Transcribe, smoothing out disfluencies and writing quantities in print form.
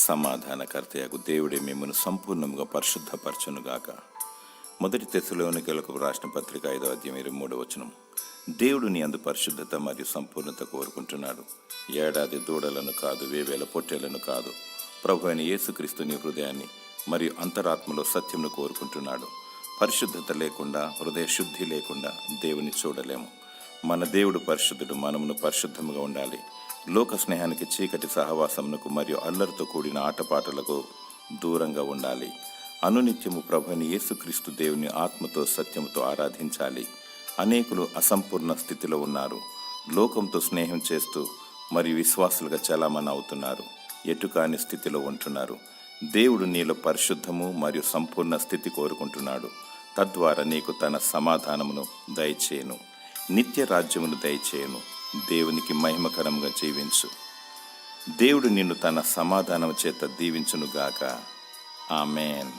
సమాధానకర్తయగు దేవుడే మిమ్మల్ని సంపూర్ణంగా పరిశుద్ధపరచునుగాక. మొదటి తెస్సలోనికైలకు రాసిన పత్రిక 5వ అధ్యాయం 23వ వచనం. దేవుడు నీ అందు పరిశుద్ధత మరియు సంపూర్ణత కోరుకుంటున్నాడు. ఏడాది దూడలను కాదు, వేవేల పొట్టేళ్లను కాదు, ప్రభు అయిన యేసుక్రీస్తు నీ హృదయాన్ని మరియు అంతరాత్మలో సత్యమును కోరుకుంటున్నాడు. పరిశుద్ధత లేకుండా, హృదయ శుద్ధి లేకుండా దేవుని చూడలేము. మన దేవుడు పరిశుద్ధుడు, మనమును పరిశుద్ధముగా ఉండాలి. లోక స్నేహానికి, చీకటి సహవాసమునకు మరియు అల్లరితో కూడిన ఆటపాటలకు దూరంగా ఉండాలి. అనునిత్యము ప్రభుని యేసుక్రీస్తు దేవుని ఆత్మతో సత్యముతో ఆరాధించాలి. అనేకులు అసంపూర్ణ స్థితిలో ఉన్నారు. లోకంతో స్నేహం చేస్తూ మరియు విశ్వాసులుగా చలామణి అవుతున్నారు. ఎటుకాని స్థితిలో ఉంటున్నారు. దేవుడు నీలో పరిశుద్ధము మరియు సంపూర్ణ స్థితి కోరుకుంటున్నాడు. తద్వారా నీకు తన సమాధానమును దయచేయను, నిత్య రాజ్యమును దయచేయను. దేవునికి మహిమకరంగా జీవించు. దేవుడు నిన్ను తన సమాధానం చేత దీవించునుగాక. ఆమేన్.